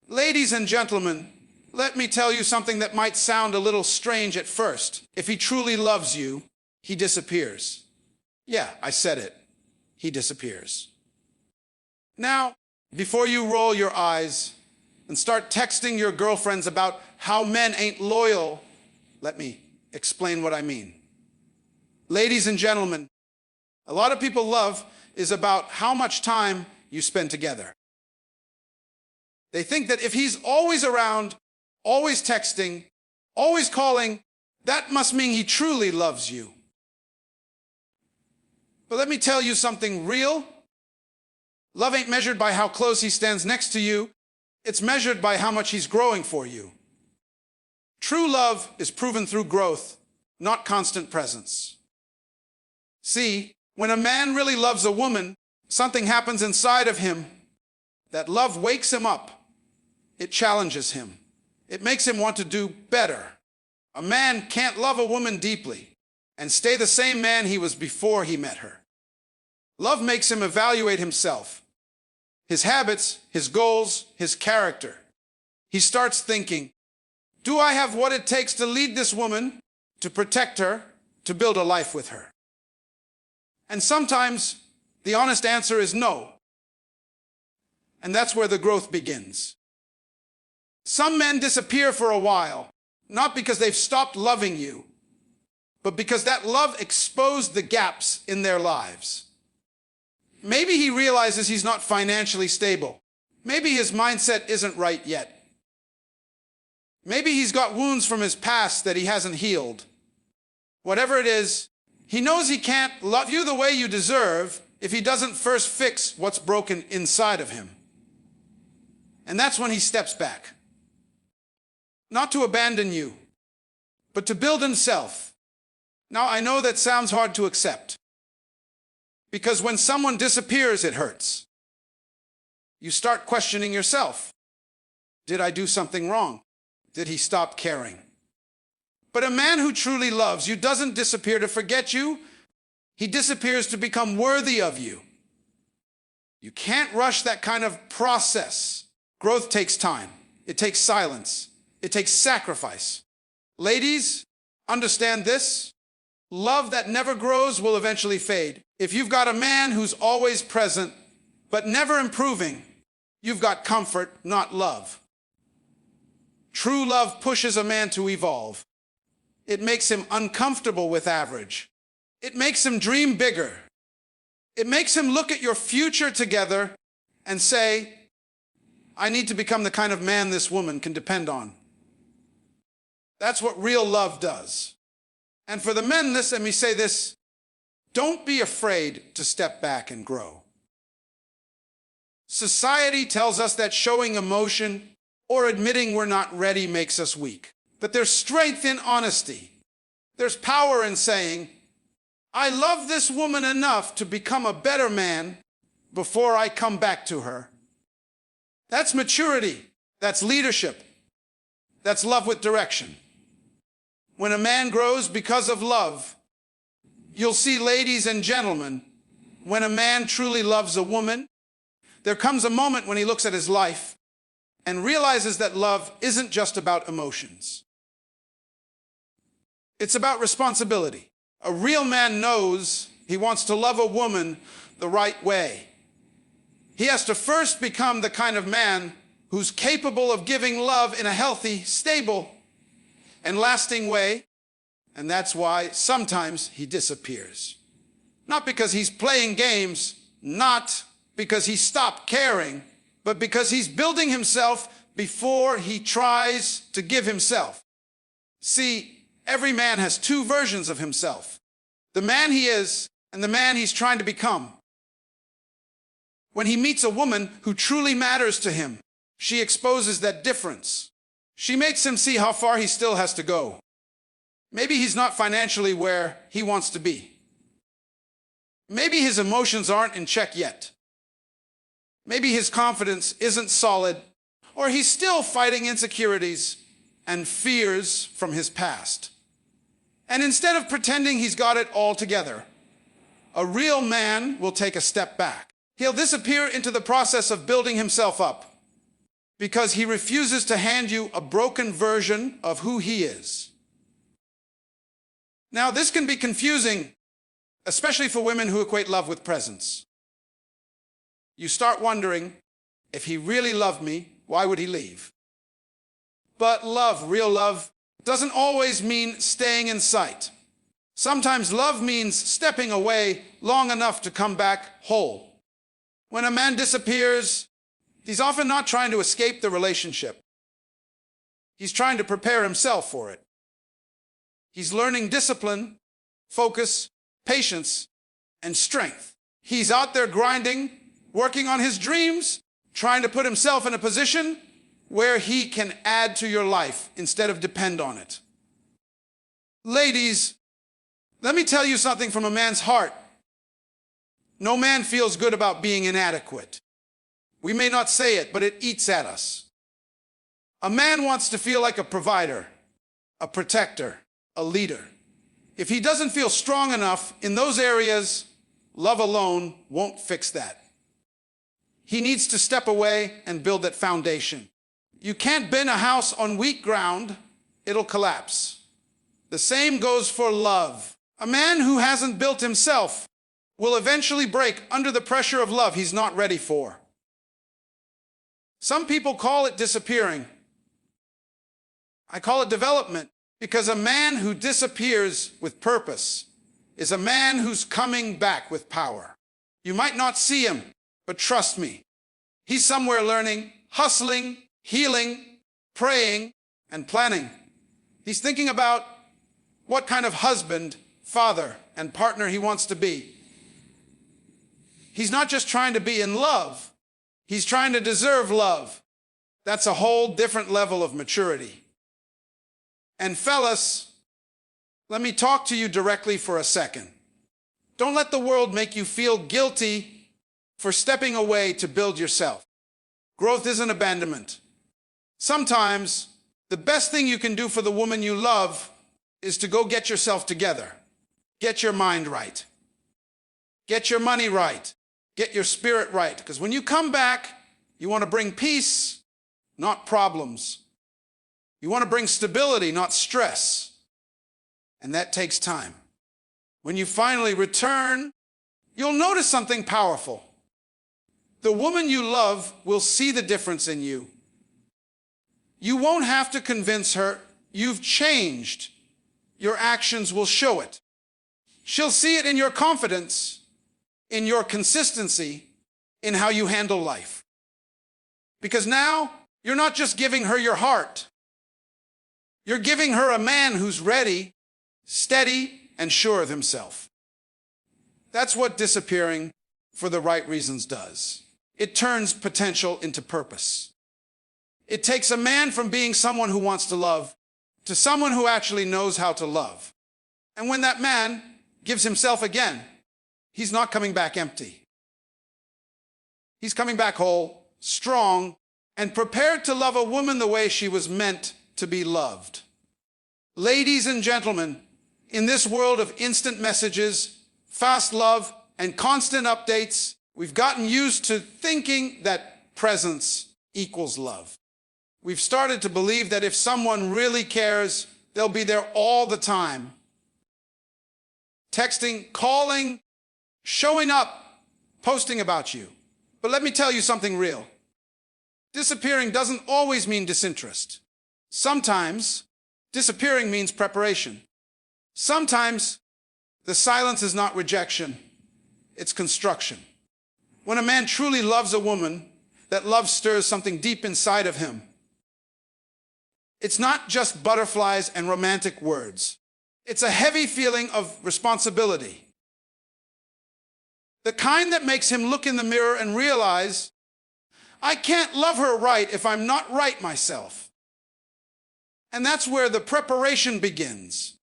Ladies and gentlemen, let me tell you something that might sound a little strange at first. If he truly loves you, he disappears. Yeah, I said it. He disappears. Now, before you roll your eyes and start texting your girlfriends about how men ain't loyal, let me explain what I mean. Ladies and gentlemen, a lot of people love is about how much time you spend together. They think that if he's always around, always texting, always calling, that must mean he truly loves you. But let me tell you something real. Love ain't measured by how close he stands next to you. It's measured by how much he's growing for you. True love is proven through growth, not constant presence. See, when a man really loves a woman, something happens inside of him. That love wakes him up. It challenges him. It makes him want to do better. A man can't love a woman deeply and stay the same man he was before he met her. Love makes him evaluate himself, his habits, his goals, his character. He starts thinking, do I have what it takes to lead this woman, to protect her, to build a life with her? And sometimes the honest answer is no. And that's where the growth begins. Some men disappear for a while, not because they've stopped loving you, but because that love exposed the gaps in their lives. Maybe he realizes he's not financially stable. Maybe his mindset isn't right yet. Maybe he's got wounds from his past that he hasn't healed. Whatever it is, he knows he can't love you the way you deserve if he doesn't first fix what's broken inside of him. And that's when he steps back. Not to abandon you, but to build himself. Now, I know that sounds hard to accept, because when someone disappears, it hurts. You start questioning yourself. Did I do something wrong? Did he stop caring? But a man who truly loves you doesn't disappear to forget you. He disappears to become worthy of you. You can't rush that kind of process. Growth takes time. It takes silence. It takes sacrifice. Ladies, understand this. Love that never grows will eventually fade. If you've got a man who's always present, but never improving, you've got comfort, not love. True love pushes a man to evolve. It makes him uncomfortable with average. It makes him dream bigger. It makes him look at your future together and say, I need to become the kind of man this woman can depend on. That's what real love does. And for the men, let me say this, don't be afraid to step back and grow. Society tells us that showing emotion or admitting we're not ready makes us weak. But there's strength in honesty. There's power in saying, I love this woman enough to become a better man before I come back to her. That's maturity. That's leadership. That's love with direction. When a man grows because of love, you'll see, ladies and gentlemen, when a man truly loves a woman, there comes a moment when he looks at his life and realizes that love isn't just about emotions. It's about responsibility. A real man knows he wants to love a woman the right way. He has to first become the kind of man who's capable of giving love in a healthy, stable, and lasting way. And that's why sometimes he disappears. Not because he's playing games, not because he stopped caring, but because he's building himself before he tries to give himself. See, every man has two versions of himself. The man he is and the man he's trying to become. When he meets a woman who truly matters to him, she exposes that difference. She makes him see how far he still has to go. Maybe he's not financially where he wants to be. Maybe his emotions aren't in check yet. Maybe his confidence isn't solid, or he's still fighting insecurities and fears from his past. And instead of pretending he's got it all together, a real man will take a step back. He'll disappear into the process of building himself up. because he refuses to hand you a broken version of who he is. Now, this can be confusing, especially for women who equate love with presence. You start wondering, if he really loved me, why would he leave? But love, real love, doesn't always mean staying in sight. Sometimes love means stepping away long enough to come back whole. When a man disappears, he's often not trying to escape the relationship. He's trying to prepare himself for it. He's learning discipline, focus, patience, and strength. He's out there grinding, working on his dreams, trying to put himself in a position where he can add to your life instead of depend on it. Ladies, let me tell you something from a man's heart. No man feels good about being inadequate. We may not say it, but it eats at us. A man wants to feel like a provider, a protector, a leader. If he doesn't feel strong enough in those areas, love alone won't fix that. He needs to step away and build that foundation. You can't build a house on weak ground, it'll collapse. The same goes for love. A man who hasn't built himself will eventually break under the pressure of love he's not ready for. Some people call it disappearing. I call it development, because a man who disappears with purpose is a man who's coming back with power. You might not see him, but trust me, he's somewhere learning, hustling, healing, praying, and planning. He's thinking about what kind of husband, father, and partner he wants to be. He's not just trying to be in love, he's trying to deserve love. That's a whole different level of maturity. And fellas, let me talk to you directly for a second. Don't let the world make you feel guilty for stepping away to build yourself. Growth isn't abandonment. Sometimes, the best thing you can do for the woman you love is to go get yourself together. Get your mind right. Get your money right. Get your spirit right. Because when you come back, you want to bring peace, not problems. You want to bring stability, not stress. And that takes time. When you finally return, you'll notice something powerful. The woman you love will see the difference in you. You won't have to convince her you've changed. Your actions will show it. She'll see it in your confidence, in your consistency, in how you handle life. Because now, you're not just giving her your heart. You're giving her a man who's ready, steady, and sure of himself. That's what disappearing for the right reasons does. It turns potential into purpose. It takes a man from being someone who wants to love to someone who actually knows how to love. And when that man gives himself again, he's not coming back empty. He's coming back whole, strong, and prepared to love a woman the way she was meant to be loved. Ladies and gentlemen, in this world of instant messages, fast love, and constant updates, we've gotten used to thinking that presence equals love. We've started to believe that if someone really cares, they'll be there all the time. Texting, calling, showing up, posting about you. But let me tell you something real. Disappearing doesn't always mean disinterest. Sometimes, disappearing means preparation. Sometimes, the silence is not rejection, it's construction. When a man truly loves a woman, that love stirs something deep inside of him. It's not just butterflies and romantic words. It's a heavy feeling of responsibility. The kind that makes him look in the mirror and realize, I can't love her right if I'm not right myself. And that's where the preparation begins.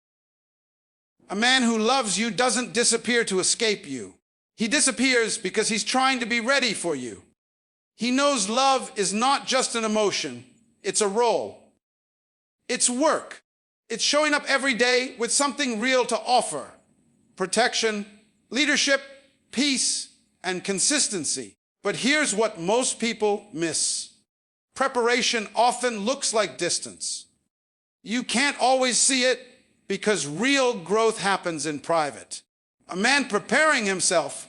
A man who loves you doesn't disappear to escape you. He disappears because he's trying to be ready for you. He knows love is not just an emotion, it's a role. It's work. It's showing up every day with something real to offer. Protection, leadership, peace, and consistency. But here's what most people miss. preparation often looks like distance. You can't always see it because real growth happens in private. A man preparing himself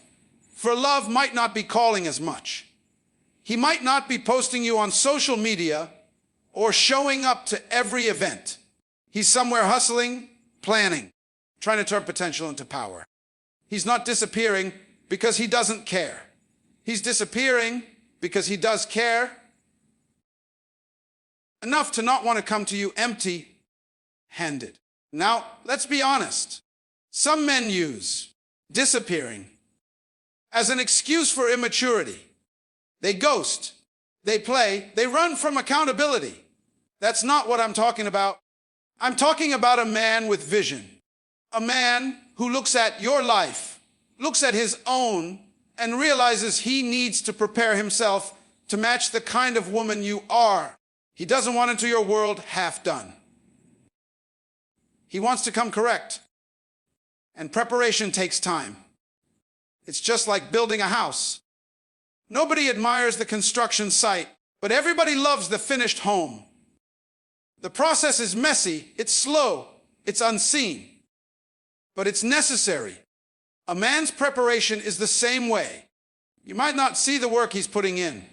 for love might not be calling as much. He might not be posting you on social media or showing up to every event. He's somewhere hustling, planning, trying to turn potential into power. He's not disappearing because he doesn't care. He's disappearing because he does care enough to not want to come to you empty-handed. Now, let's be honest. Some men use disappearing as an excuse for immaturity. They ghost, they play, they run from accountability. That's not what I'm talking about. I'm talking about a man with vision. A man who looks at your life, looks at his own, and realizes he needs to prepare himself to match the kind of woman you are. He doesn't want into your world half done. He wants to come correct. And preparation takes time. It's just like building a house. Nobody admires the construction site, but everybody loves the finished home. The process is messy, it's slow, it's unseen, but it's necessary. A man's preparation is the same way. You might not see the work he's putting in,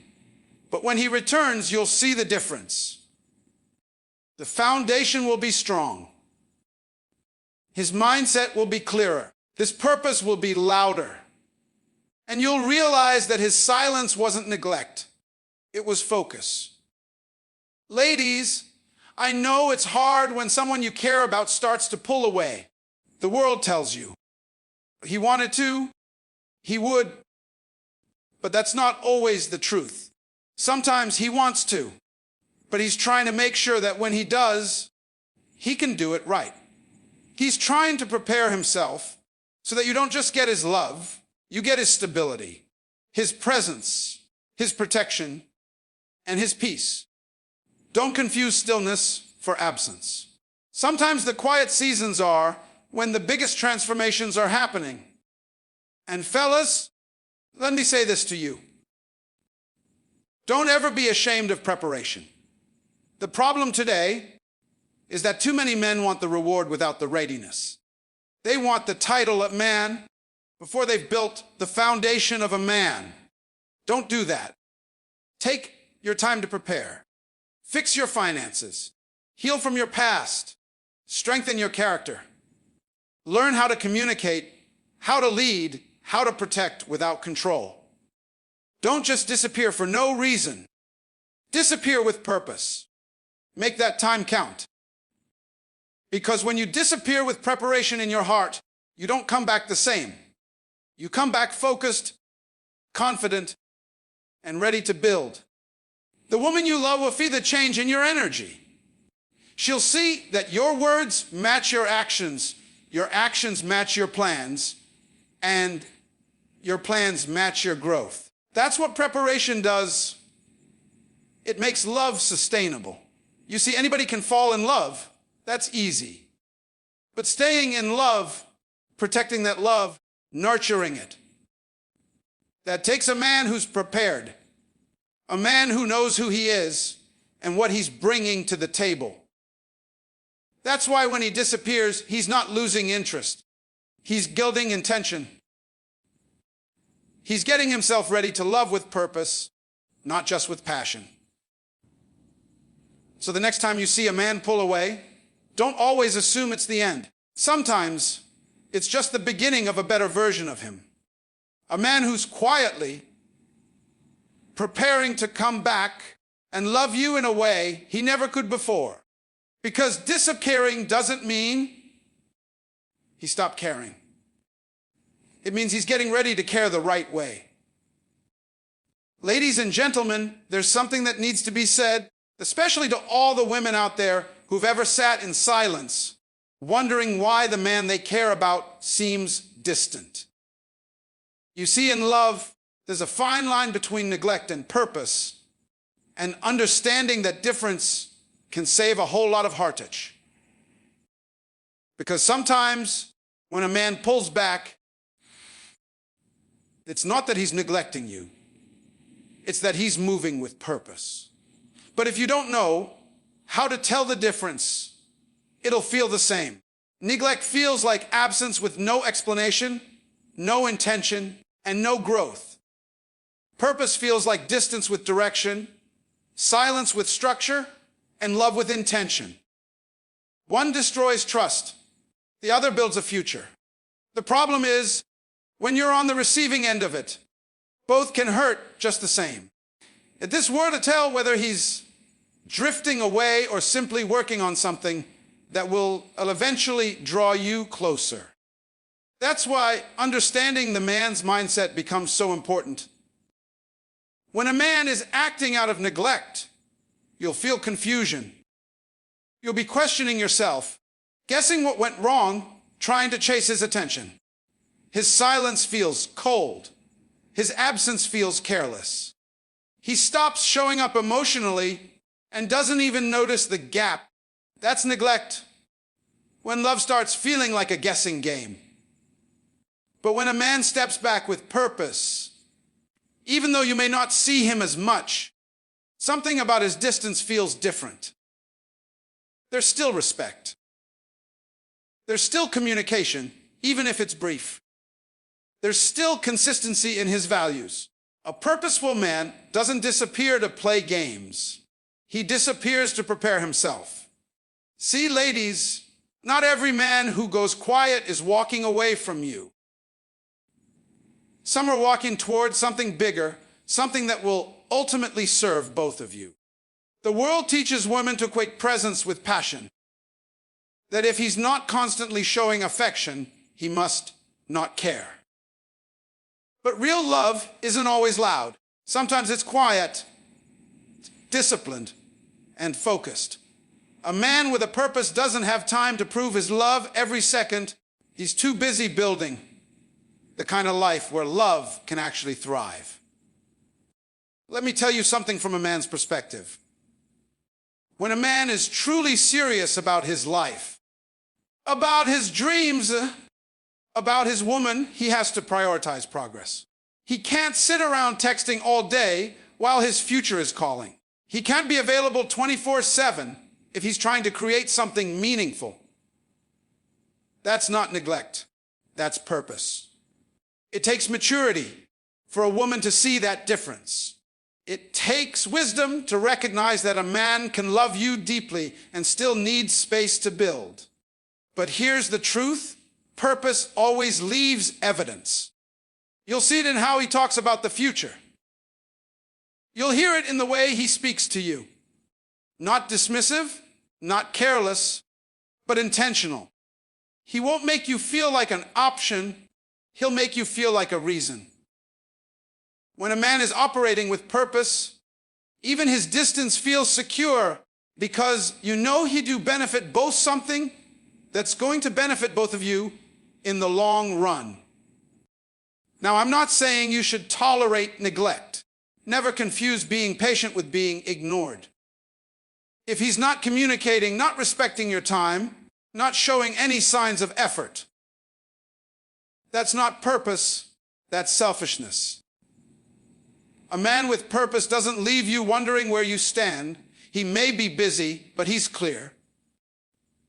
but when he returns, you'll see the difference. The foundation will be strong. His mindset will be clearer. His purpose will be louder. And you'll realize that his silence wasn't neglect. It was focus. Ladies, I know it's hard when someone you care about starts to pull away. The world tells you. He wanted to, he would, but that's not always the truth. Sometimes he wants to, but he's trying to make sure that when he does, he can do it right. He's trying to prepare himself so that you don't just get his love, you get his stability, his presence, his protection, and his peace. Don't confuse stillness for absence. Sometimes the quiet seasons are when the biggest transformations are happening. And fellas, let me say this to you. Don't ever be ashamed of preparation. The problem today is that too many men want the reward without the readiness. They want the title of man before they've built the foundation of a man. Don't do that. Take your time to prepare. Fix your finances. Heal from your past. Strengthen your character. Learn how to communicate, how to lead, how to protect without control. Don't just disappear for no reason. Disappear with purpose. Make that time count. Because when you disappear with preparation in your heart, you don't come back the same. You come back focused, confident, and ready to build. The woman you love will feel the change in your energy. She'll see that your words match your actions match your plans, and your plans match your growth. That's what preparation does. It makes love sustainable. You see, anybody can fall in love. That's easy. But staying in love, protecting that love, nurturing it, that takes a man who's prepared, a man who knows who he is and what he's bringing to the table. That's why when he disappears, he's not losing interest. He's building intention. He's getting himself ready to love with purpose, not just with passion. So the next time you see a man pull away, don't always assume it's the end. Sometimes it's just the beginning of a better version of him. A man who's quietly preparing to come back and love you in a way he never could before. Because disappearing doesn't mean he stopped caring. It means he's getting ready to care the right way. Ladies and gentlemen, there's something that needs to be said, especially to all the women out there who've ever sat in silence, wondering why the man they care about seems distant. You see, in love, there's a fine line between neglect and purpose, and understanding that difference can save a whole lot of heartache. Because sometimes when a man pulls back, it's not that he's neglecting you. It's that he's moving with purpose. But if you don't know how to tell the difference, it'll feel the same. Neglect feels like absence with no explanation, no intention, and no growth. Purpose feels like distance with direction, silence with structure, and love with intention. One destroys trust, the other builds a future. The problem is, when you're on the receiving end of it, both can hurt just the same. If this were to tell whether he's drifting away or simply working on something that will eventually draw you closer. That's why understanding the man's mindset becomes so important. When a man is acting out of neglect, you'll feel confusion. You'll be questioning yourself, guessing what went wrong, trying to chase his attention. His silence feels cold. His absence feels careless. He stops showing up emotionally and doesn't even notice the gap. That's neglect. When love starts feeling like a guessing game. But when a man steps back with purpose, even though you may not see him as much, something about his distance feels different. There's still respect. There's still communication, even if it's brief. There's still consistency in his values. A purposeful man doesn't disappear to play games. He disappears to prepare himself. See, ladies, not every man who goes quiet is walking away from you. Some are walking towards something bigger, something that will ultimately serve both of you. The world teaches women to equate presence with passion. That if he's not constantly showing affection, he must not care. But real love isn't always loud. Sometimes it's quiet, disciplined, and focused. A man with a purpose doesn't have time to prove his love every second. He's too busy building the kind of life where love can actually thrive. Let me tell you something from a man's perspective. When a man is truly serious about his life, about his dreams, about his woman, he has to prioritize progress. He can't sit around texting all day while his future is calling. He can't be available 24/7 if he's trying to create something meaningful. That's not neglect. That's purpose. It takes maturity for a woman to see that difference. It takes wisdom to recognize that a man can love you deeply and still need space to build. But here's the truth. Purpose always leaves evidence. You'll see it in how he talks about the future. You'll hear it in the way he speaks to you. Not dismissive, not careless, but intentional. He won't make you feel like an option. He'll make you feel like a reason. When a man is operating with purpose, even his distance feels secure because you know he do benefit both something that's going to benefit both of you in the long run. Now, I'm not saying you should tolerate neglect. Never confuse being patient with being ignored. If he's not communicating, not respecting your time, not showing any signs of effort, that's not purpose, that's selfishness. A man with purpose doesn't leave you wondering where you stand. He may be busy, but he's clear.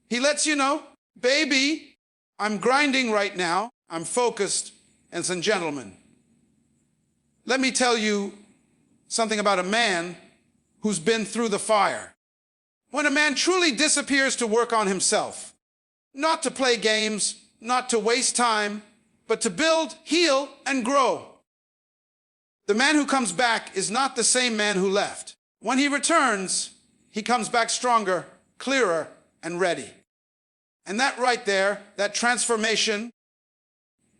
He lets you know, baby, I'm grinding right now. I'm focused. And some gentlemen, let me tell you something about a man who's been through the fire. When a man truly disappears to work on himself, not to play games, not to waste time, but to build, heal, and grow. The man who comes back is not the same man who left. When he returns, he comes back stronger, clearer, and ready. And that right there, that transformation,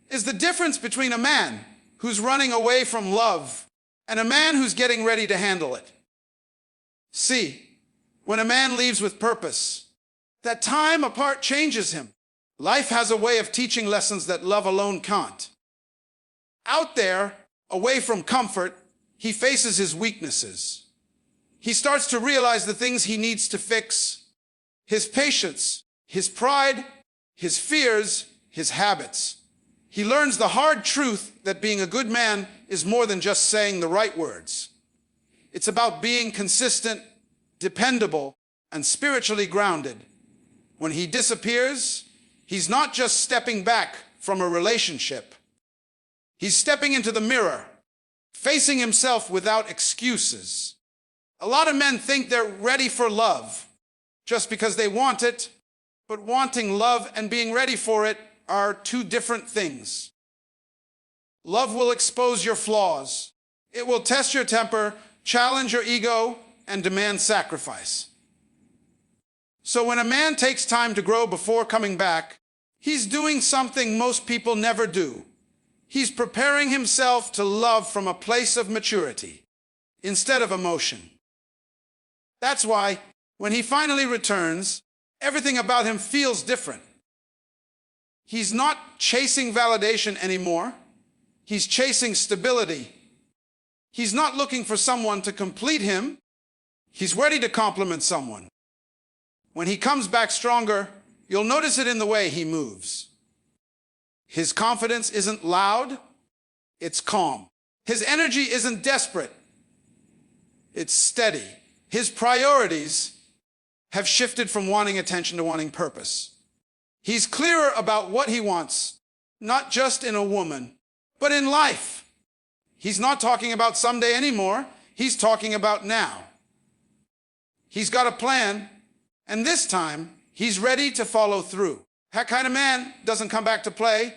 is the difference between a man who's running away from love and a man who's getting ready to handle it. See, when a man leaves with purpose, that time apart changes him. Life has a way of teaching lessons that love alone can't. Out there, away from comfort, he faces his weaknesses. He starts to realize the things he needs to fix, his patience, his pride, his fears, his habits. He learns the hard truth that being a good man is more than just saying the right words. It's about being consistent, dependable, and spiritually grounded. When he disappears, he's not just stepping back from a relationship. He's stepping into the mirror, facing himself without excuses. A lot of men think they're ready for love just because they want it, but wanting love and being ready for it are two different things. Love will expose your flaws. It will test your temper, challenge your ego, and demand sacrifice. So when a man takes time to grow before coming back, he's doing something most people never do. He's preparing himself to love from a place of maturity instead of emotion. That's why, when he finally returns, everything about him feels different. He's not chasing validation anymore. He's chasing stability. He's not looking for someone to complete him. He's ready to compliment someone. When he comes back stronger, you'll notice it in the way he moves. His confidence isn't loud, it's calm. His energy isn't desperate, it's steady. His priorities have shifted from wanting attention to wanting purpose. He's clearer about what he wants, not just in a woman, but in life. He's not talking about someday anymore, he's talking about now. He's got a plan, and this time, he's ready to follow through. That kind of man doesn't come back to play,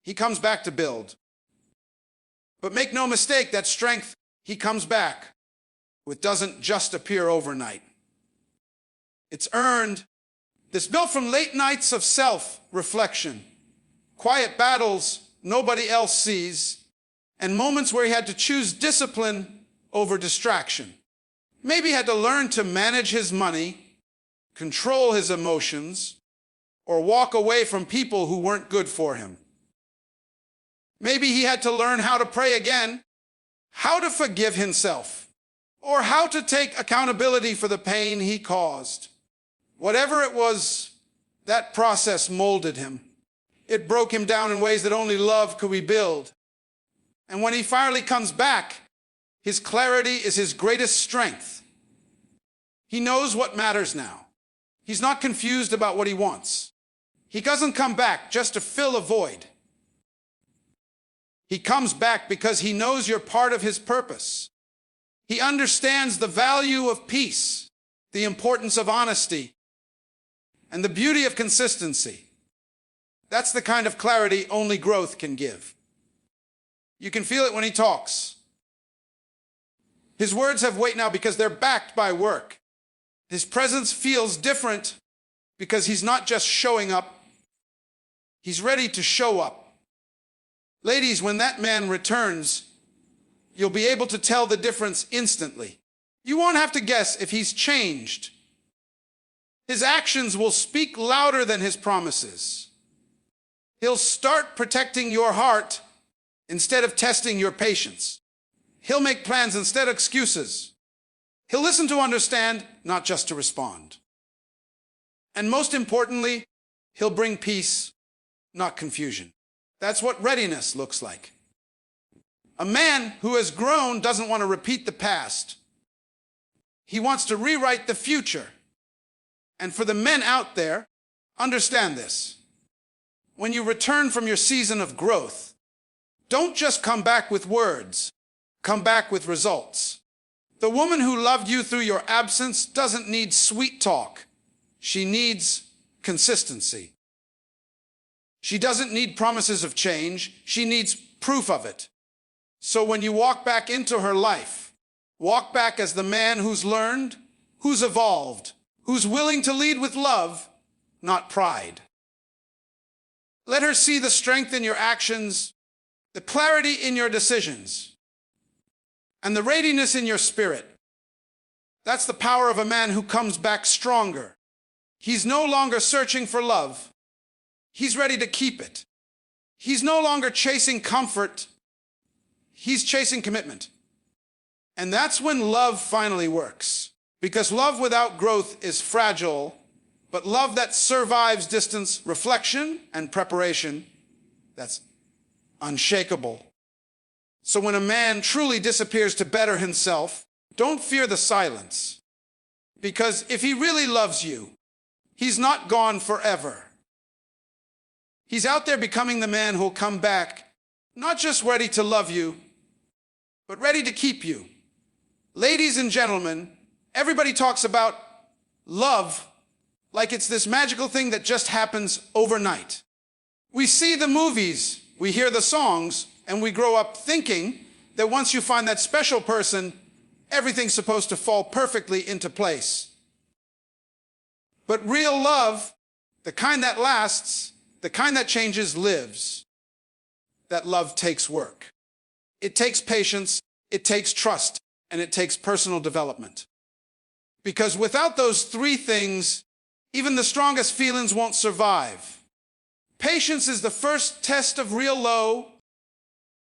he comes back to build. But make no mistake, that strength he comes back with doesn't just appear overnight. It's earned. It's built from late nights of self-reflection, quiet battles nobody else sees, and moments where he had to choose discipline over distraction. Maybe he had to learn to manage his money, control his emotions, or walk away from people who weren't good for him. Maybe he had to learn how to pray again, how to forgive himself, or how to take accountability for the pain he caused. Whatever it was, that process molded him. It broke him down in ways that only love could rebuild. And when he finally comes back, his clarity is his greatest strength. He knows what matters now. He's not confused about what he wants. He doesn't come back just to fill a void. He comes back because he knows you're part of his purpose. He understands the value of peace, the importance of honesty, and the beauty of consistency. That's the kind of clarity only growth can give. You can feel it when he talks. His words have weight now because they're backed by work. His presence feels different because he's not just showing up, he's ready to show up. Ladies, when that man returns, you'll be able to tell the difference instantly. You won't have to guess if he's changed. His actions will speak louder than his promises. He'll start protecting your heart instead of testing your patience. He'll make plans instead of excuses. He'll listen to understand, not just to respond. And most importantly, he'll bring peace, not confusion. That's what readiness looks like. A man who has grown doesn't want to repeat the past. He wants to rewrite the future. And for the men out there, understand this. When you return from your season of growth, don't just come back with words, come back with results. The woman who loved you through your absence doesn't need sweet talk. She needs consistency. She doesn't need promises of change. She needs proof of it. So when you walk back into her life, walk back as the man who's learned, who's evolved, who's willing to lead with love, not pride. Let her see the strength in your actions, the clarity in your decisions, and the readiness in your spirit. That's the power of a man who comes back stronger. He's no longer searching for love. He's ready to keep it. He's no longer chasing comfort. He's chasing commitment. And that's when love finally works. Because love without growth is fragile, but love that survives distance, reflection, and preparation, that's unshakable. So when a man truly disappears to better himself, don't fear the silence. Because if he really loves you, he's not gone forever. He's out there becoming the man who'll come back, not just ready to love you, but ready to keep you. Ladies and gentlemen, everybody talks about love like it's this magical thing that just happens overnight. We see the movies, we hear the songs, and we grow up thinking that once you find that special person, everything's supposed to fall perfectly into place. But real love, the kind that lasts, the kind that changes, lives. That love takes work. It takes patience, it takes trust, and it takes personal development. Because without those three things, even the strongest feelings won't survive. Patience is the first test of real love.